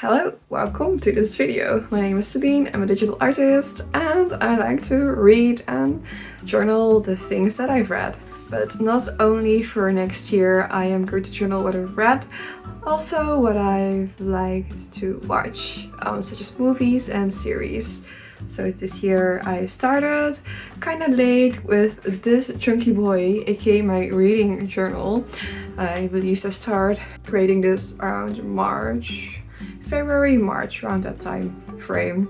Hello, welcome to this video. My name is Celine, I'm a digital artist and I like to read and journal the things that I've read. But not only for next year, I am going to journal what I've read, also what I've liked to watch, such as movies and series. So this year I started kind of late with this Chunky Boy, aka my reading journal. I believe I started creating this around February, March, around that time frame.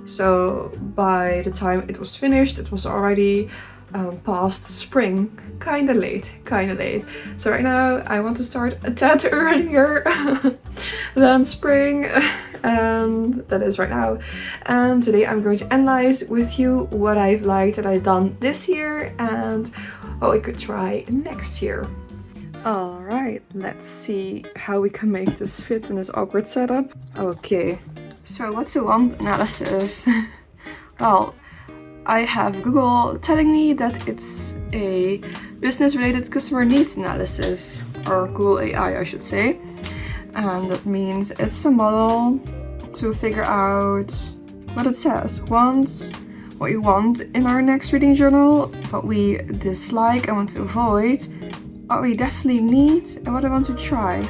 So by the time it was finished, it was already past spring, kind of late. So right now I want to start a tad earlier than spring, and that is right now. And today I'm going to analyze with you what I've liked that I've done this year and what we could try next year. Alright, let's see how we can make this fit in this awkward setup. Okay, so what's a want analysis? Well, I have Google telling me that it's a business-related customer needs analysis, or Google AI I should say. And that means it's a model to figure out what it says. Wants, what we want in our next reading journal, what we dislike and want to avoid, what we definitely need and what I want to try.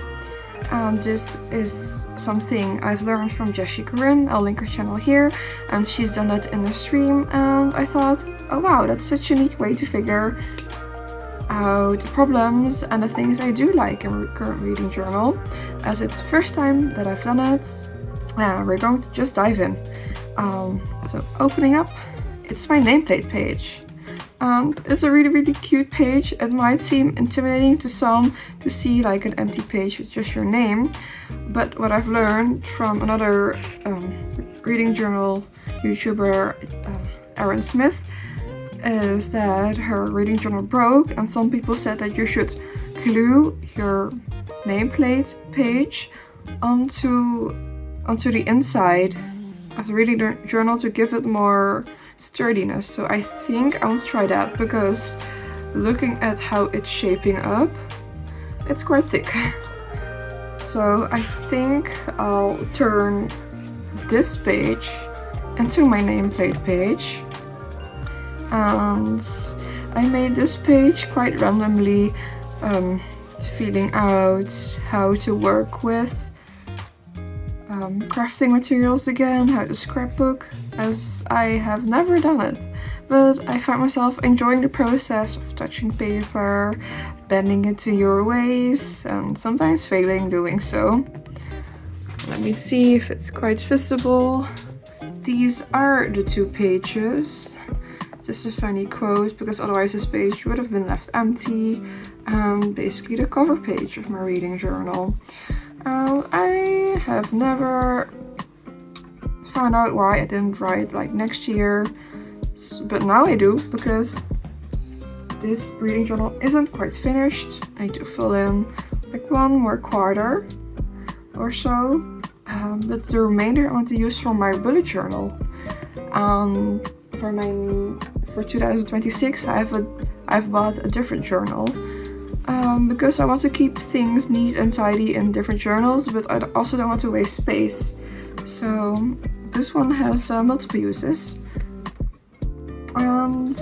And this is something I've learned from Jessie Corinne. I'll link her channel here, and she's done that in the stream, and I thought, oh wow, that's such a neat way to figure out problems and the things I do like in current reading journal. As it's the first time that I've done it, we're going to just dive in. So opening up, it's my nameplate page. It's a really cute page. It might seem intimidating to some to see like an empty page with just your name, but what I've learned from another reading journal YouTuber, Erin Smith, is that her reading journal broke, and some people said that you should glue your nameplate page onto the inside of the reading journal to give it more sturdiness. So I think I want to try that, because looking at how it's shaping up, it's quite thick. So I think I'll turn this page into my nameplate page. And I made this page quite randomly, feeling out how to work with crafting materials again, how to scrapbook, as I have never done it, but I find myself enjoying the process of touching paper, bending it to your ways, and sometimes failing doing so. Let me see if it's quite visible. These are the two pages. Just a funny quote, because otherwise this page would have been left empty, and basically the cover page of my reading journal. I have never found out why I didn't write like next year, but now I do, because this reading journal isn't quite finished. I need to fill in like one more quarter or so, but the remainder I want to use for my bullet journal. For 2026 I've bought a different journal, because I want to keep things neat and tidy in different journals, but I also don't want to waste space. So this one has multiple uses, and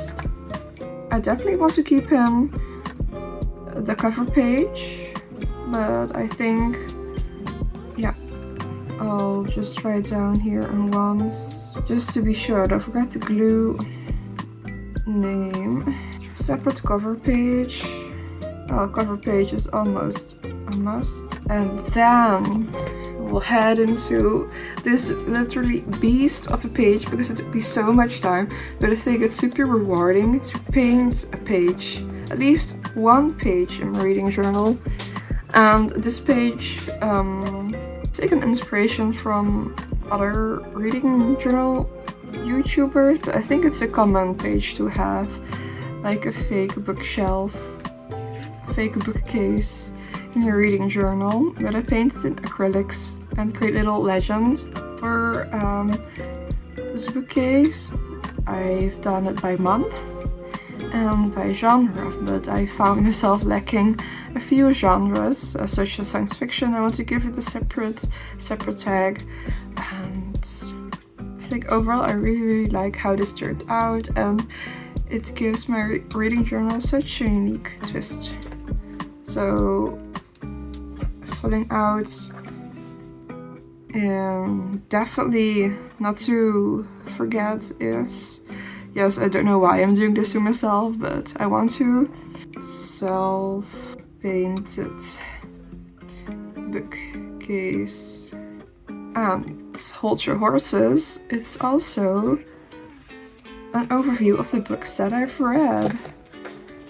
I definitely want to keep in the cover page, but I think, yeah, I'll just write down here on once, just to be sure. Don't forget to glue name, separate cover page. Cover page is almost a must. And then we'll head into this literally beast of a page, because it took me so much time, but I think it's super rewarding to paint a page, at least one page in my reading journal. And this page taken inspiration from other reading journal YouTubers, but I think it's a common page to have, like a fake bookshelf, fake bookcase in your reading journal. But I painted in acrylics and create a little legend for this bookcase. I've done it by month and by genre, but I found myself lacking a few genres, such as science fiction. I want to give it a separate tag, and I think overall I really like how this turned out, and it gives my reading journal such a unique twist. So filling out, definitely not to forget is, yes, I don't know why I'm doing this to myself, but I want to, self-painted bookcase. And Hold Your Horses, it's also an overview of the books that I've read.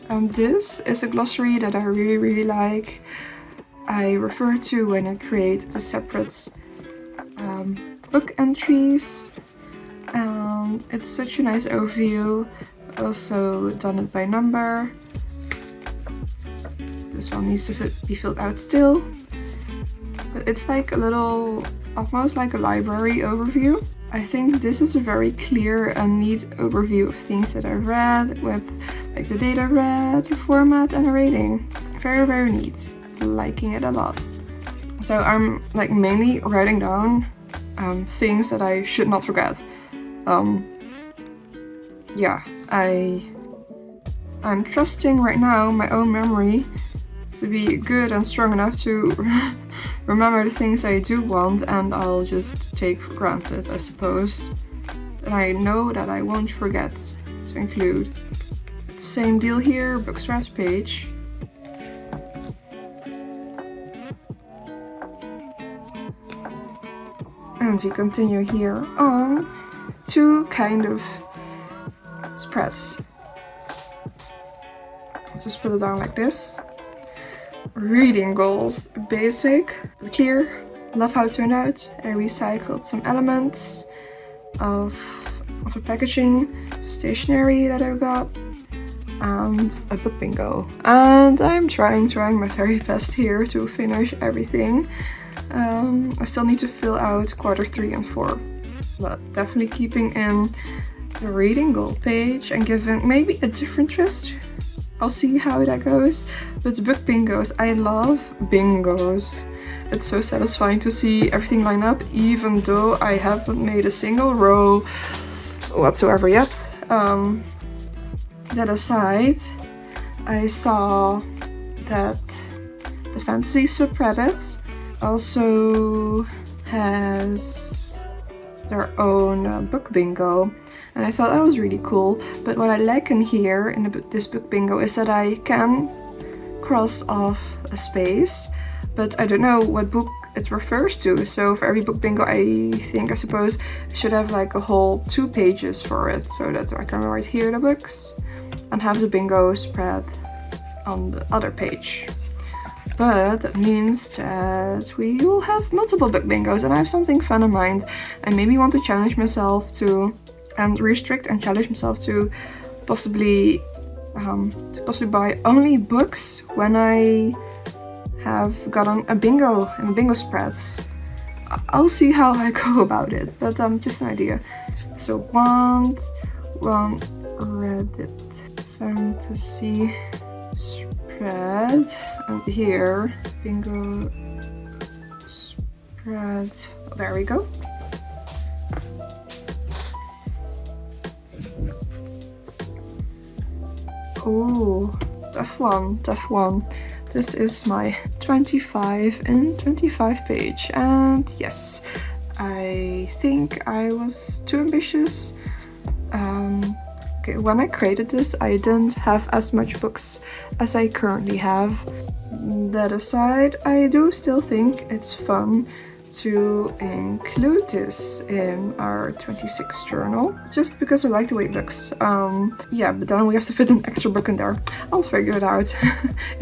And this is a glossary that I really like. I refer to when I create a separate book entries. It's such a nice overview. Also done it by number. This one needs to be filled out still. But it's like a little, almost like a library overview. I think this is a very clear and neat overview of things that I've read, with like the date I read, the format, and a rating. Very neat. Liking it a lot. So I'm like mainly writing down things that I should not forget. Yeah, I'm trusting right now my own memory to be good and strong enough to remember the things I do want, and I'll just take for granted, I suppose. And I know that I won't forget to include. Same deal here, book scraps page. And we continue here on two kind of spreads. Just put it down like this. Reading goals, basic, clear, love how it turned out. I recycled some elements of the packaging, stationery that I got, and a book bingo. And I'm trying my very best here to finish everything. I still need to fill out quarter 3 and 4, but definitely keeping in the reading goal page and giving maybe a different twist. I'll see how that goes. But book bingos, I love bingos. It's so satisfying to see everything line up, even though I haven't made a single row whatsoever yet. That aside, I saw that the fantasy subreddit also has their own book bingo, and I thought that was really cool. But what I like in here in this book bingo is that I can cross off a space, but I don't know what book it refers to. So for every book bingo, I suppose I should have like a whole 2 pages for it, so that I can write here the books and have the bingo spread on the other page. But that means that we will have multiple book bingos, and I have something fun in mind. I maybe want to challenge myself to, and restrict and challenge myself to possibly buy only books when I have gotten a bingo and bingo spreads. I'll see how I go about it, but just an idea. So one Reddit fantasy spread, and here bingo spread. There we go. Oh, tough one. This is my 25 and 25 page, and yes, I think I was too ambitious. Okay, when I created this, I didn't have as much books as I currently have. That aside, I do still think it's fun to include this in our 26 journal, just because I like the way it looks. Yeah, but then we have to fit an extra book in there. I'll figure it out.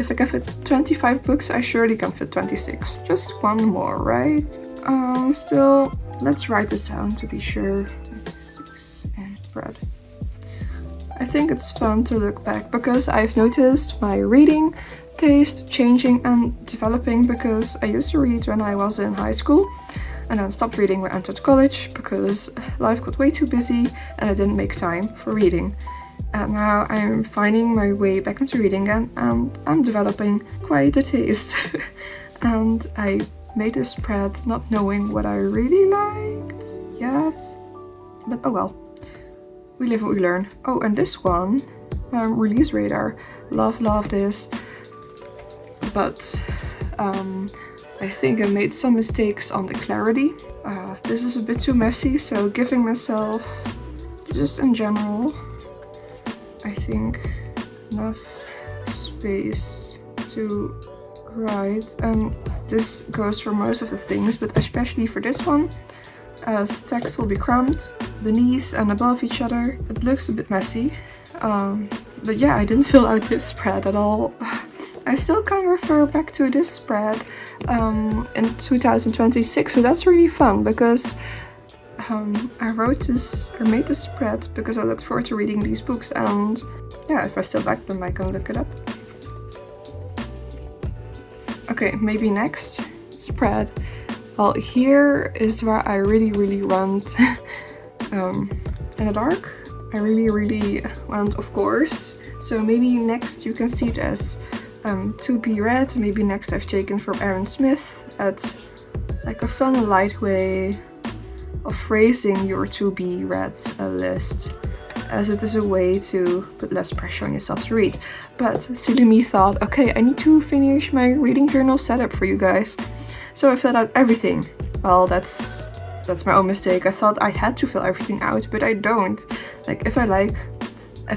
If I can fit 25 books, I surely can fit 26. Just one more, right? Still, let's write this down to be sure. 26 and spread. I think it's fun to look back, because I've noticed my reading taste changing and developing, because I used to read when I was in high school and then stopped reading when I entered college because life got way too busy and I didn't make time for reading. And now I'm finding my way back into reading again, and I'm developing quite a taste. And I made a spread not knowing what I really liked yet. But oh well. We live and we learn. Oh, and this one, Release Radar. Love this. But I think I made some mistakes on the clarity. This is a bit too messy, so giving myself, just in general, I think enough space to write. And this goes for most of the things, but especially for this one, as text will be crumbed beneath and above each other. It looks a bit messy, but yeah, I didn't fill out this spread at all. I still can refer back to this spread in 2026, so that's really fun because I made this spread because I looked forward to reading these books, and yeah, if I still like them, I can look it up. Okay, maybe next spread. Well, here is where I really went in the dark. I really went, of course. So maybe next you can see it as to be read. Maybe next I've taken from Aaron Smith at like a fun and light way of phrasing your to be read list, as it is a way to put less pressure on yourself to read. But silly me thought, okay, I need to finish my reading journal setup for you guys. So I filled out everything. Well, that's my own mistake. I thought I had to fill everything out, but I don't. Like, if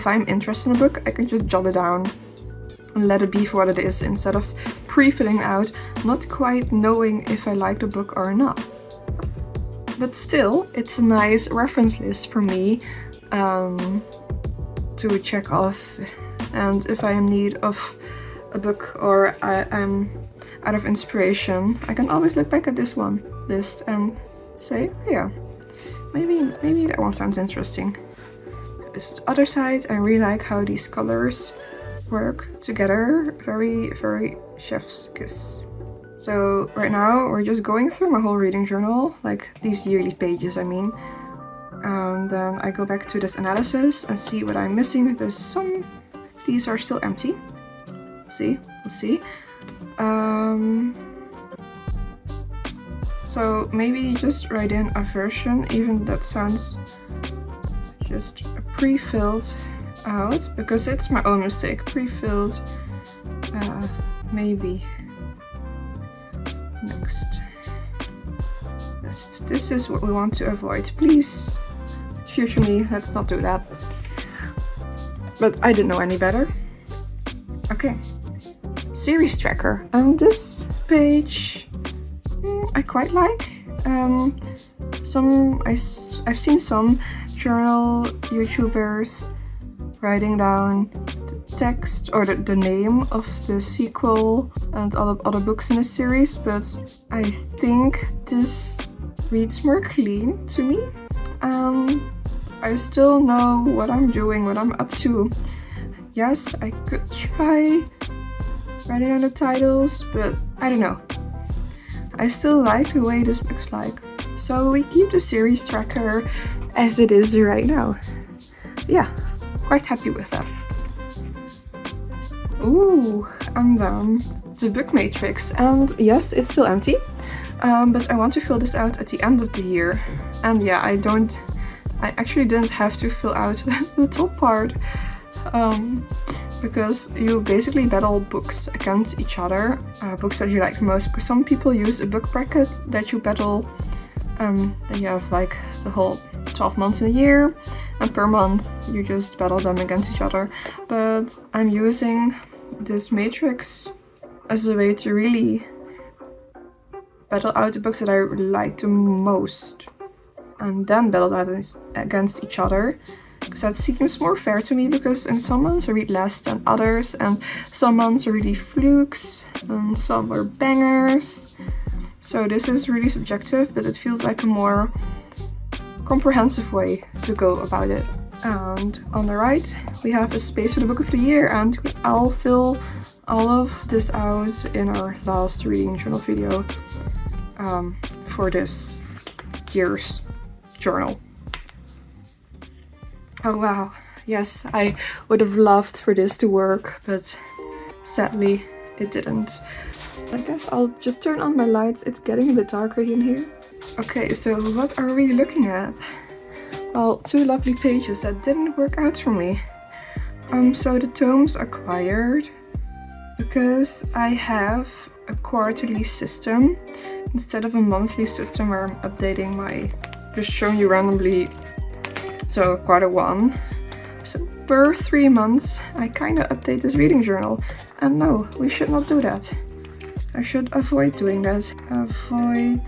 I'm interested in a book, I can just jot it down and let it be for what it is, instead of pre-filling out, not quite knowing if I like the book or not. But still, it's a nice reference list for me to check off. And if I am in need of a book or I'm out of inspiration, I can always look back at this one list and say, oh yeah, maybe that one sounds interesting. This other side, I really like how these colors work together. Very chef's kiss. So right now we're just going through my whole reading journal, like these yearly pages I mean. And then I go back to this analysis and see what I'm missing. There's some, these are still empty. We'll see. So maybe just write in a version, even that sounds just pre-filled out, because it's my own mistake. Pre-filled, maybe next list. This is what we want to avoid. Please, future me, let's not do that. But I didn't know any better. Okay. Series tracker, and this page I quite like. I've seen some journal YouTubers writing down the text or the name of the sequel and other books in the series, but I think this reads more clean to me. I still know what I'm doing, what I'm up to. Yes, I could try writing down the titles, but I don't know. I still like the way this looks like. So we keep the series tracker as it is right now. Yeah, quite happy with that. Ooh, and then the book matrix. And yes, it's still empty, but I want to fill this out at the end of the year. And yeah, I actually didn't have to fill out the top part. Because you basically battle books against each other, books that you like the most, because some people use a book bracket that you battle, that you have like the whole 12 months in a year, and per month you just battle them against each other. But I'm using this matrix as a way to really battle out the books that I like the most, and then battle that against each other. Because that seems more fair to me, because in some months I read less than others, and some months are really flukes, and some are bangers. So this is really subjective, but it feels like a more comprehensive way to go about it. And on the right, we have a space for the book of the year, and I'll fill all of this out in our last reading journal video for this year's journal. Oh wow, Yes, I would have loved for this to work, but sadly it didn't. I guess I'll just turn on my lights. It's getting a bit darker in here. Okay, so what are we looking at? Well, two lovely pages that didn't work out for me. So the tomes acquired because I have a quarterly system instead of a monthly system where I'm updating my, just showing you randomly, so quarter one. So per 3 months I kind of update this reading journal, and no, we should not do that. I should avoid doing that. Avoid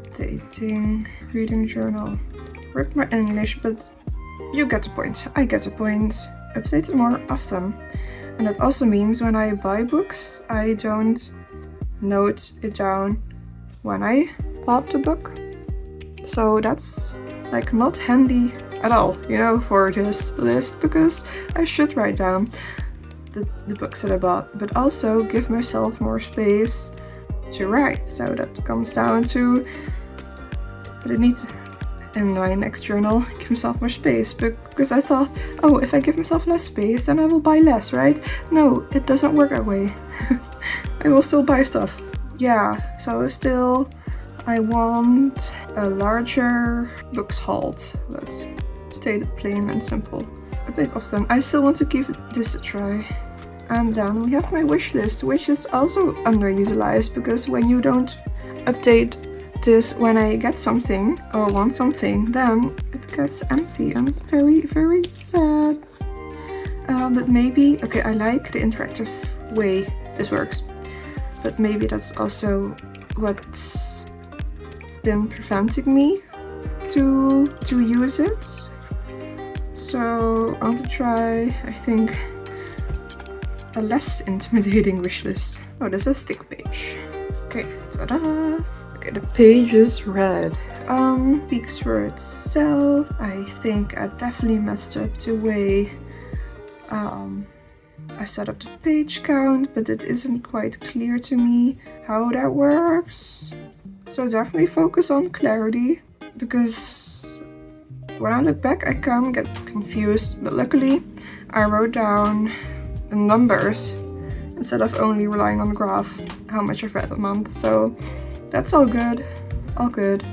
updating reading journal. Rip my English, but you get the point. I get the point. Update it more often. And that also means when I buy books, I don't note it down when I bought the book. So that's like not handy at all, you know, for this list, because I should write down the books that I bought, but also give myself more space to write. So that comes down to that I need to, in my next journal, give myself more space, because I thought, oh, if I give myself less space, then I will buy less, right? No, it doesn't work that way. I will still buy stuff. Yeah, so still, I want a larger books hauled. Let's state it plain and simple. A bit often. I still want to give this a try. And then we have my wish list, which is also underutilized, because when you don't update this when I get something or want something, then it gets empty and very, very sad. But maybe, okay, I like the interactive way this works, but maybe that's also what's been preventing me to use it. So I want to try, I think, a less intimidating wish list. Oh, there's a thick page. Okay, ta-da! Okay, the page is red. Speaks for itself. I think I definitely messed up the way I set up the page count, but it isn't quite clear to me how that works. So definitely focus on clarity, because when I look back I can get confused, but luckily I wrote down the numbers instead of only relying on the graph how much I've read a month, so that's all good, all good.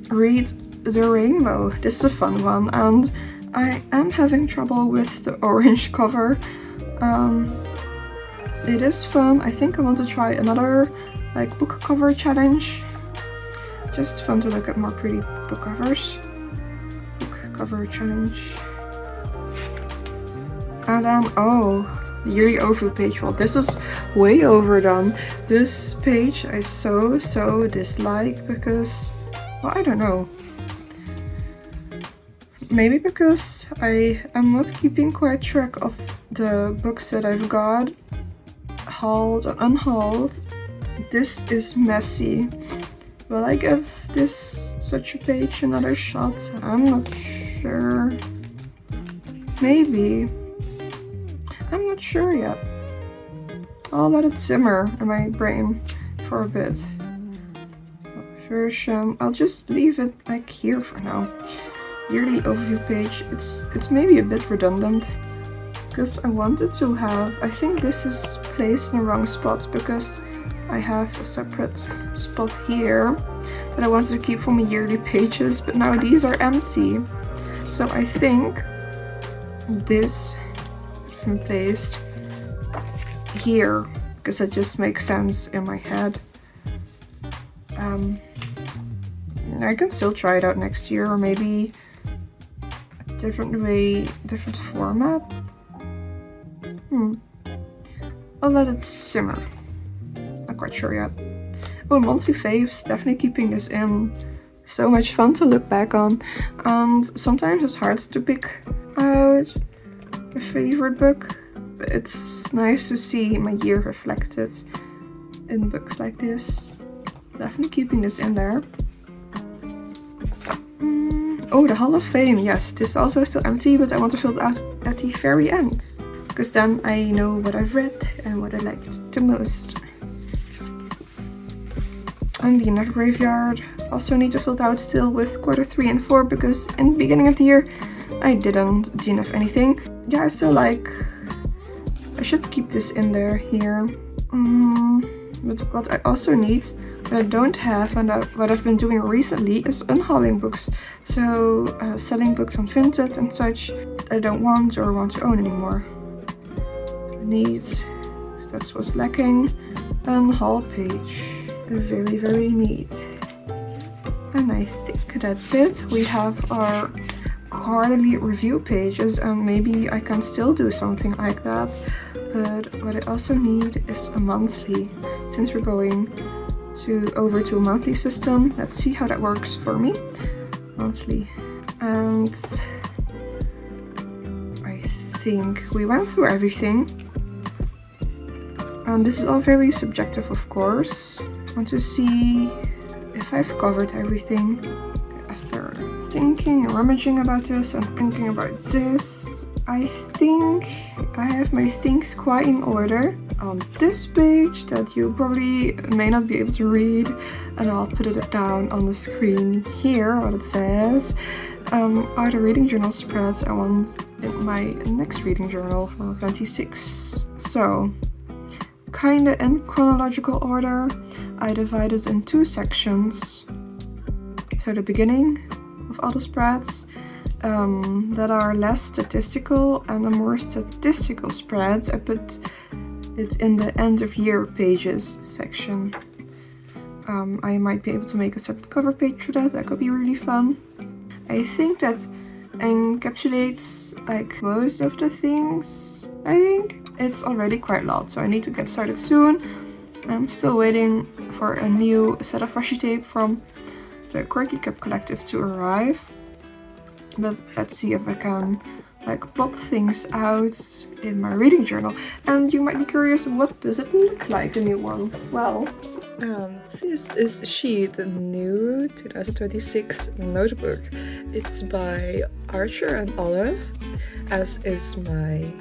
Read the Rainbow. This is a fun one, and I am having trouble with the orange cover. It is fun. I think I want to try another like book cover challenge. Just fun to look at more pretty book covers. Book cover challenge. And then, oh, the yearly overview page. Well, this is way overdone. This page I so dislike because, well, I don't know. Maybe because I am not keeping quite track of the books that I've got hauled or unhauled. This is messy. Will I give this such a page another shot? I'm not sure. Maybe. I'm not sure yet. I'll let it simmer in my brain for a bit. So, version. I'll just leave it like here for now. Yearly overview page. It's maybe a bit redundant because I wanted to have. I think this is placed in the wrong spot because I have a separate spot here that I wanted to keep for my yearly pages, but now these are empty. So I think this has been placed here because it just makes sense in my head. I can still try it out next year, or maybe a different way, different format. I'll let it simmer. Not quite sure yet. Oh, monthly faves, definitely keeping this in. So much fun to look back on, and sometimes it's hard to pick out a favorite book, but it's nice to see my year reflected in books like this. Definitely keeping this in there. Oh, the Hall of Fame, yes, this is also still empty, but I want to fill it out at the very end, because then I know what I've read and what I liked the most. And the DNF graveyard also need to fill it out still with quarter 3 and 4 because in the beginning of the year I didn't DNF anything. Yeah, I still like... I should keep this in there here. But what I also need, what I don't have and what I've been doing recently is unhauling books. So selling books on Vinted and such I don't want or want to own anymore. Neat. That's what's lacking. Unhaul page. Very, very neat. And I think that's it. We have our quarterly review pages and maybe I can still do something like that. But what I also need is a monthly. Since we're going over to a monthly system, let's see how that works for me. Monthly. And I think we went through everything. And this is all very subjective, of course. I want to see if I've covered everything. After thinking and rummaging about this and thinking about this, I think I have my things quite in order. On this page that you probably may not be able to read, and I'll put it down on the screen here, what it says, are the reading journal spreads I want in my next reading journal for 26. So, kinda in chronological order, I divided in 2 sections. So the beginning of all the spreads that are less statistical, and the more statistical spreads I put it in the end of year pages section. I might be able to make a separate cover page for that. That could be really fun. I think that encapsulates like most of the things. I think it's already quite a lot, so I need to get started soon. I'm still waiting for a new set of washi tape from the Quirky Cup Collective to arrive. But let's see if I can like plot things out in my reading journal. And you might be curious, what does it look like, the new one? Well, this is the new 2026 notebook. It's by Archer and Olive, as is my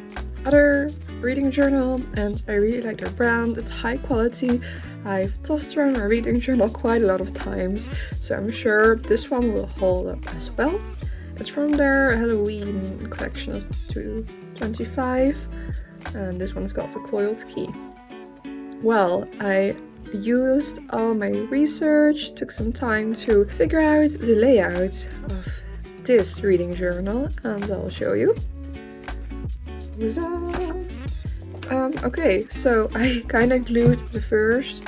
other reading journal, and I really like their brand. It's high quality. I've tossed around my reading journal quite a lot of times, so I'm sure this one will hold up as well. It's from their Halloween collection of 2025, and this one's got a coiled key. Well, I used all my research, took some time to figure out the layout of this reading journal, and I'll show you. Okay, so I kinda glued the first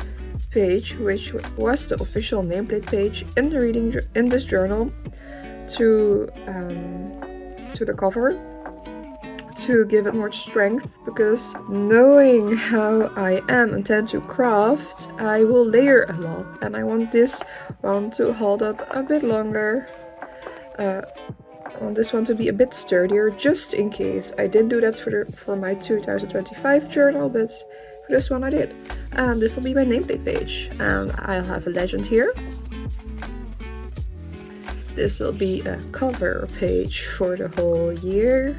page, which was the official nameplate page in the in this journal, to the cover to give it more strength, because knowing how I intend to craft, I will layer a lot, and I want this one to hold up a bit longer. I want this one to be a bit sturdier, just in case. I did do that for my 2025 journal, but for this one I did. And this will be my nameplate page, and I'll have a legend here. This will be a cover page for the whole year.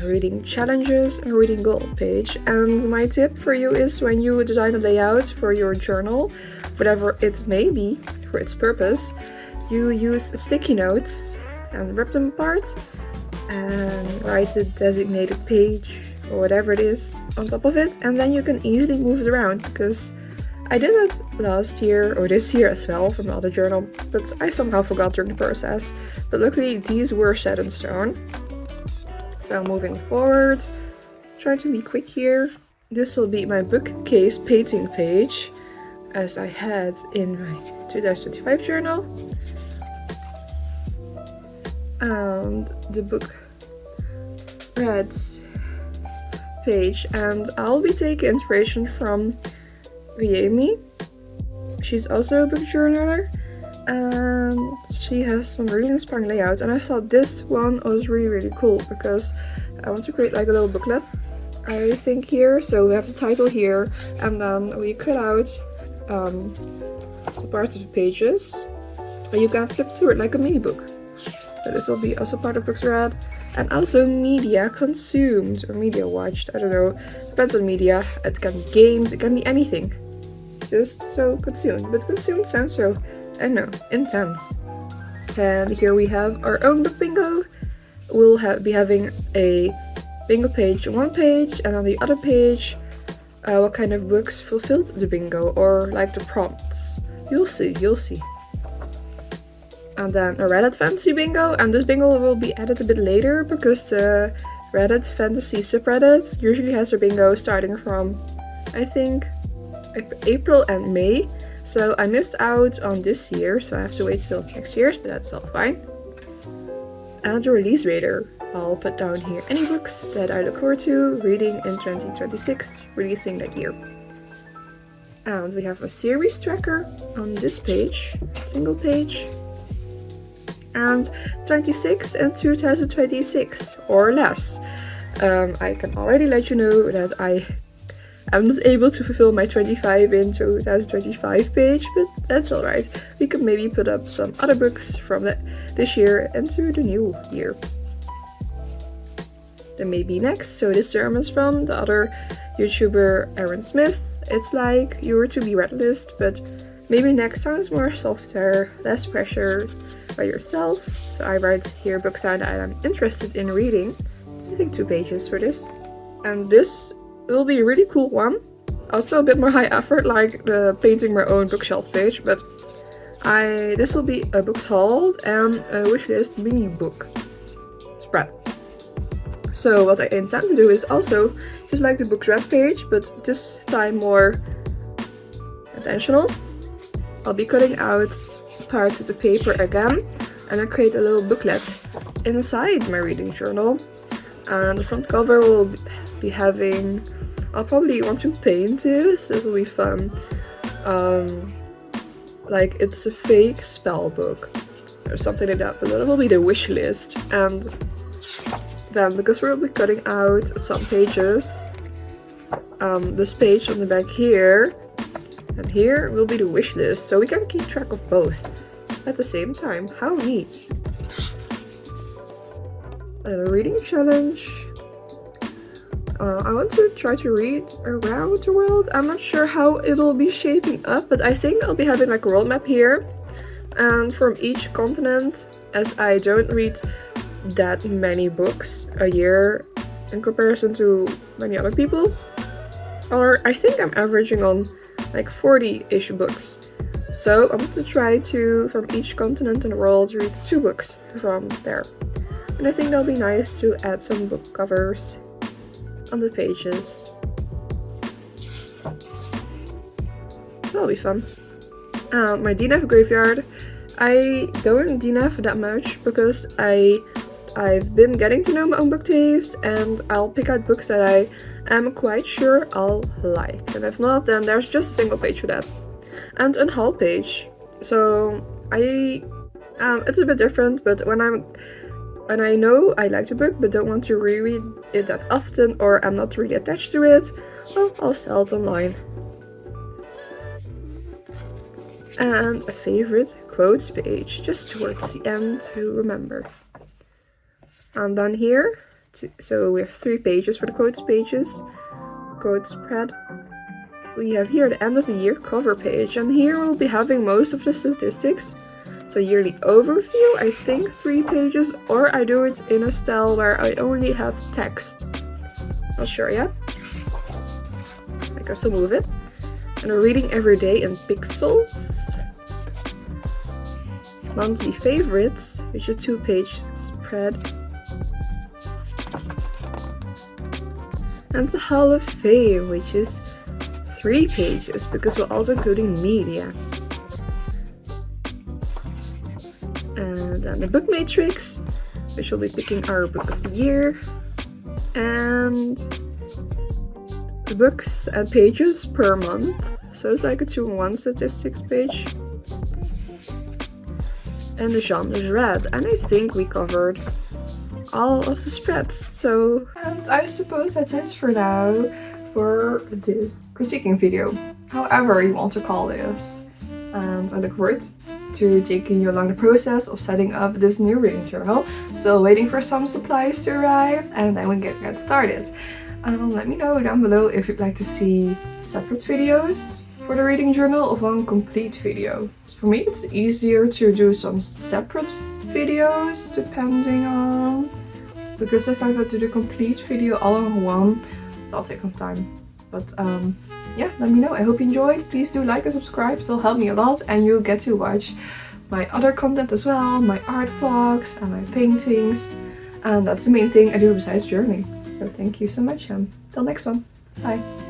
A reading challenges, a reading goal page. And my tip for you is, when you design a layout for your journal, whatever it may be for its purpose, you use sticky notes and rip them apart and write a designated page or whatever it is on top of it, and then you can easily move it around, because I did it last year or this year as well from the other journal, but I somehow forgot during the process. But luckily these were set in stone. So moving forward, try to be quick here. This will be my bookcase painting page, as I had in my 2025 journal. And the book Reds page, and I'll be taking inspiration from Amy. She's also a book journaler, and she has some really inspiring layouts, and I thought this one was really cool because I want to create like a little booklet, I think, here. So we have the title here, and then we cut out the parts of the pages, and you can flip through it like a mini book. So this will be also part of Books Read, And also media consumed or media watched, I don't know, depends on media. It can be games, it can be anything. Just so consumed, but consumed sounds so, I don't know, intense. And here we have our own book bingo. We'll be having a bingo page on one page, and on the other page, what kind of books fulfilled the bingo, or like the prompts. You'll see. And then a Reddit fantasy bingo, and this bingo will be added a bit later because Reddit fantasy subreddit usually has their bingo starting from, I think, April and May. So I missed out on this year, so I have to wait till next year, but that's all fine. And the release radar. I'll put down here any books that I look forward to reading in 2026, releasing that year. And we have a series tracker on this page, single page. And 26 and 2026 or less. I can already let you know that I am not able to fulfill my 25 in 2025 page, but that's alright. We could maybe put up some other books from this year into the new year. Then maybe next, so this term is from the other YouTuber Aaron Smith. It's like you were to be read list, but maybe next time it's more softer, less pressure by yourself. So I write here books that I am interested in reading. I think 2 pages for this. And this will be a really cool one. Also a bit more high effort, like the painting my own bookshelf page, but this will be a book hauled and a wishlist mini book spread. So what I intend to do is also just like the books read page, but this time more intentional. I'll be cutting out parts of the paper again, and I create a little booklet inside my reading journal. And the front cover will be having, I'll probably want to paint this, it will be fun. Like it's a fake spell book or something like that, but that will be the wish list. And then, because we'll be cutting out some pages, this page on the back here and here will be the wish list, so we can keep track of both at the same time. How neat! A reading challenge. I want to try to read around the world. I'm not sure how it'll be shaping up, but I think I'll be having like a world map here, and from each continent, as I don't read that many books a year in comparison to many other people, or I think I'm averaging on like 40-ish books. So I want to try to, from each continent in the world, read 2 books from there. And I think that'll be nice to add some book covers on the pages. That'll be fun. My DNF graveyard. I don't DNF that much because I've been getting to know my own book taste, and I'll pick out books that I am quite sure I'll like. And if not, then there's just a single page for that. And a haul page. So it's a bit different, but when I know I like the book but don't want to reread it that often, or I'm not really attached to it, well, I'll sell it online. And a favorite quotes page, just towards the end to remember. And then here, so we have 3 pages for the quotes pages, quote spread. We have here the end of the year cover page, and here we'll be having most of the statistics. So yearly overview, I think 3 pages, or I do it in a style where I only have text. Not sure yet. I can still move it. And we're reading every day in pixels. Monthly favorites, which is 2-page spread. And the Hall of Fame, which is 3 pages, because we're also including media. And then the book matrix, which will be picking our book of the year. And the books and pages per month. So it's like a 2-in-1 statistics page. And the genres read. And I think we covered all of the spreads. So, and I suppose that's it for now for this critiquing video, however you want to call this. And I look forward to taking you along the process of setting up this new reading journal. Still waiting for some supplies to arrive and then we get started. Let me know down below if you'd like to see separate videos for the reading journal or one complete video. For me it's easier to do some separate videos depending on, because if I go to the complete video all in one, that'll take some time. But yeah, let me know. I hope you enjoyed. Please do like and subscribe, it'll help me a lot, and you'll get to watch my other content as well, my art vlogs and my paintings, and that's the main thing I do besides journaling. So thank you so much, till next one. Bye.